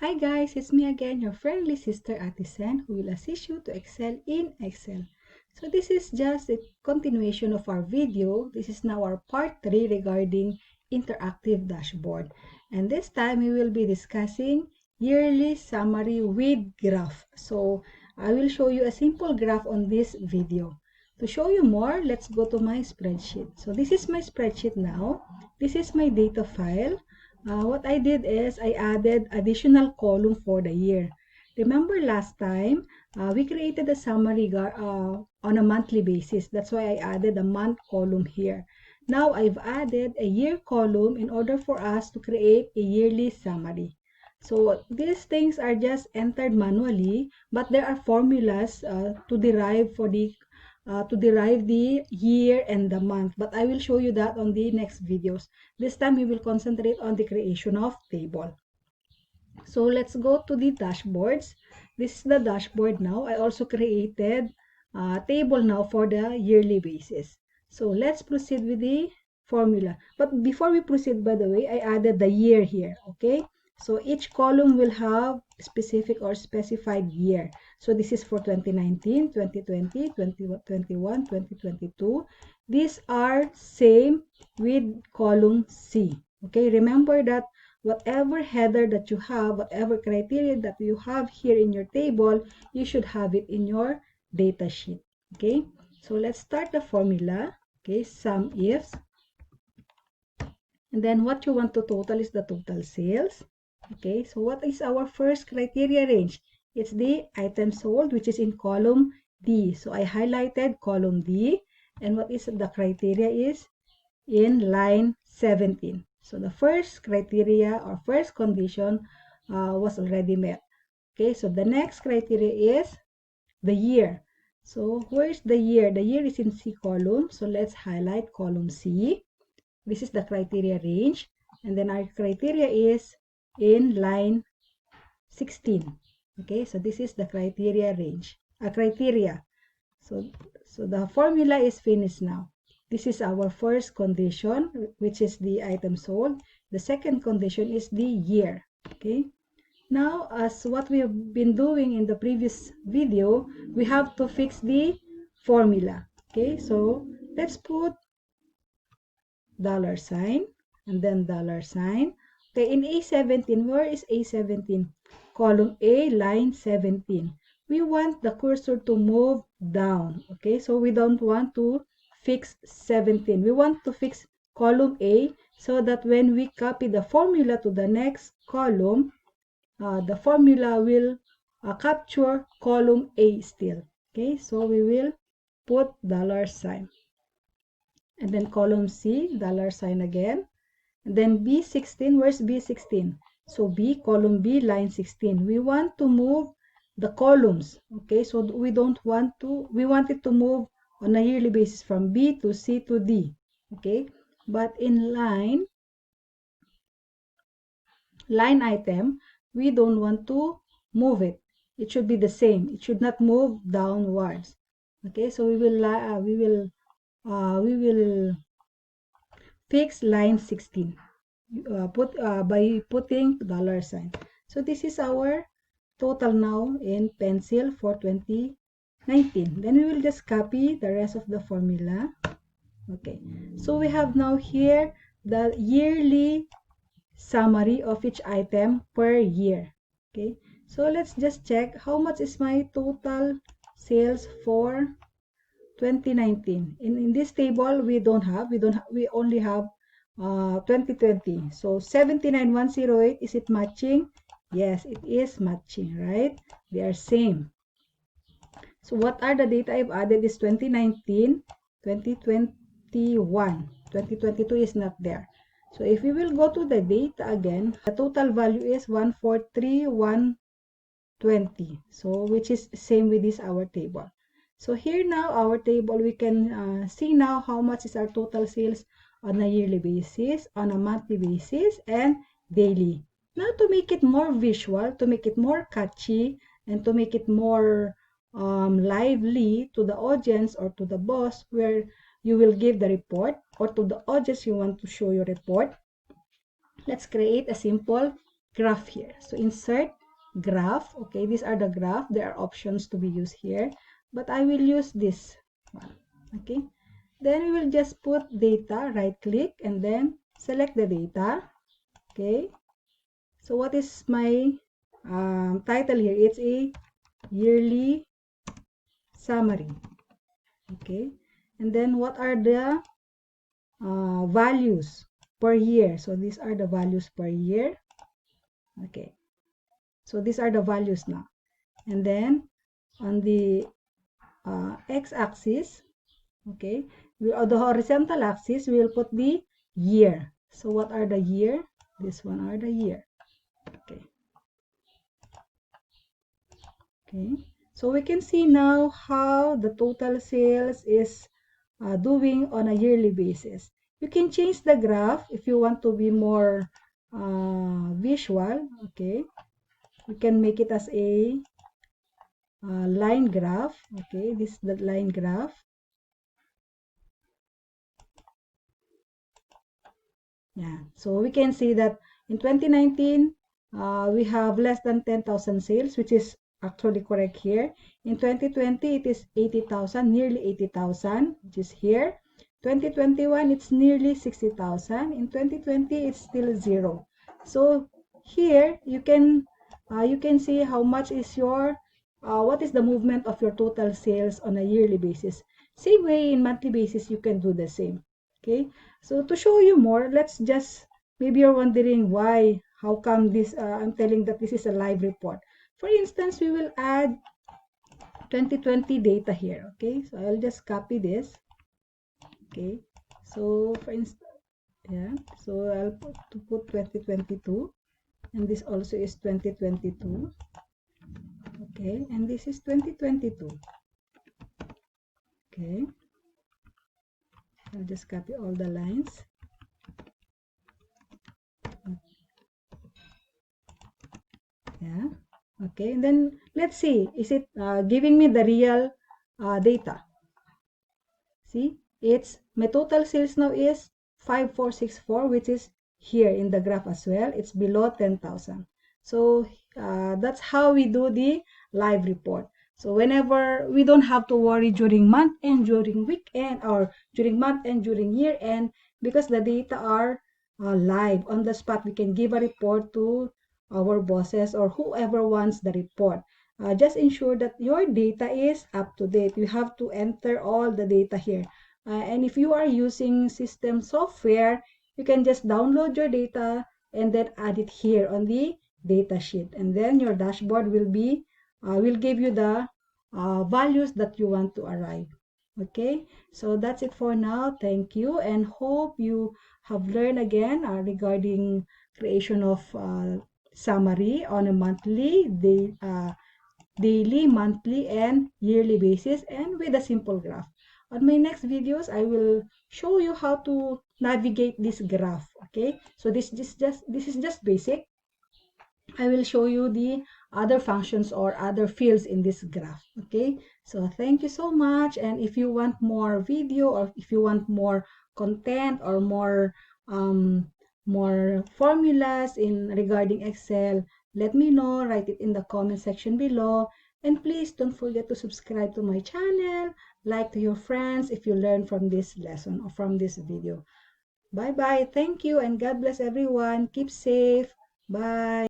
Hi guys, it's me again, your friendly sister Ate Sen, who will assist you to excel in Excel. So this is just a continuation of our video. This is now our part 3 regarding interactive dashboard. And this time we will be discussing yearly summary with graph. So I will show you a simple graph on this video. To show you more, let's go to my spreadsheet. So this is my spreadsheet now. This is my data file. What I did is I added additional column for the year. Remember last time, we created a summary on a monthly basis. That's why I added a month column here. Now I've added a year column in order for us to create a yearly summary. So these things are just entered manually, but there are formulas to derive the year and the month, but I will show you that on the next videos. This time we will concentrate on the creation of table. So let's go to the dashboards. This is the dashboard now. I also created a table now for the yearly basis. So let's proceed with the formula. But before we proceed, by the way, I added the year here, okay? So each column will have specific or specified year. So this is for 2019, 2020, 2021, 2022. These are same with column C. Okay, remember that whatever header that you have, whatever criteria that you have here in your table, you should have it in your data sheet. Okay, so let's start the formula. Okay, sum ifs. And then what you want to total is the total sales. Okay, so what is our first criteria range? It's the item sold, which is in column D. So I highlighted column D. And what is the criteria is in line 17. So the first criteria or first condition was already met. Okay, so the next criteria is the year. So where's the year? The year is in C column. So let's highlight column C. This is the criteria range. And then our criteria is in line 16. Okay, so this is the criteria range. Criteria. So the formula is finished now. This is our first condition, which is the item sold. The second condition is the year. Okay. Now, as what we have been doing in the previous video, we have to fix the formula. Okay, so let's put $sign and then $sign. Okay, in A17, where is A17? Column A, line 17. We want the cursor to move down. Okay, so we don't want to fix 17. We want to fix column A so that when we copy the formula to the next column, the formula will capture column A still. Okay, so we will put $sign. And then column C, $sign again. And then B16, where's B16? So B, column B, line 16. We want to move the columns. Okay, so we want it to move on a yearly basis from B to C to D. Okay, but in line item, we don't want to move it. It should be the same. It should not move downwards. Okay, so we will fix line 16 by putting $sign. So this is our total now in pencil for 2019. Then we will just copy the rest of the formula. Okay, so we have now here the yearly summary of each item per year. Okay, so let's just check how much is my total sales for 2019. In this table, we only have 2020. So 79,108, is it matching? Yes, it is matching, right? They are same. So what are the data I've added is 2019, 2021. 2022 is not there. So if we will go to the data again, the total value is 143,120. So which is same with this our table. So here now our table, we can see now how much is our total sales on a yearly basis, on a monthly basis, and daily. Now to make it more visual, to make it more catchy, and to make it more lively to the audience or to the boss where you will give the report, or to the audience you want to show your report, let's create a simple graph here. So insert graph. Okay, these are the graph. There are options to be used here, but I will use this one. Okay, then we will just put data, right click, and then select the data. Okay, so what is my title here? It's a yearly summary. Okay, and then what are the values per year? So these are the values per year. Okay, so these are the values now. And then on the x-axis, okay, on the horizontal axis, we will put the year. So what are the year? This one are the year. Okay. Okay. So we can see now how the total sales is doing on a yearly basis. You can change the graph if you want to be more visual. Okay. You can make it as a line graph. Okay, this is the line graph. Yeah, so we can see that in 2019 we have less than 10,000 sales, which is actually correct here. In 2020 it is 80,000, nearly 80,000, which is here. 2021 it's nearly 60,000. In 2020 it's still zero. So here you can see how much is your what is the movement of your total sales on a yearly basis. Same way in monthly basis you can do the same. Okay, so to show you more, let's just, maybe you're wondering why, how come this, I'm telling that this is a live report. For instance, we will add 2020 data here. Okay, so I'll just copy this. Okay, so for instance, yeah, so I'll put 2022, and this also is 2022. Okay, and this is 2022. Okay, I'll just copy all the lines. Yeah, okay, and then let's see, is it giving me the real data? See, it's my total sales now is 5464, which is here in the graph as well. It's below 10,000. So that's how we do the live report. So whenever, we don't have to worry during month end, during weekend, or during month end, during year end, because the data are live on the spot. We can give a report to our bosses or whoever wants the report. Just ensure that your data is up to date. You have to enter all the data here. And if you are using system software, you can just download your data and then add it here on the data sheet. And then your dashboard will give you the values that you want to arrive. Okay, so that's it for now. Thank you, and hope you have learned again regarding creation of summary on a daily, monthly, and yearly basis, and with a simple graph. On my next videos, I will show you how to navigate this graph. Okay, so this is just basic. I will show you the other functions or other fields in this graph. Okay, so thank you so much. And if you want more video, or if you want more content, or more formulas in regarding Excel, let me know. Write it in the comment section below. And please don't forget to subscribe to my channel, like to your friends if you learn from this lesson or from this video. Bye bye. Thank you, and God bless everyone. Keep safe. Bye.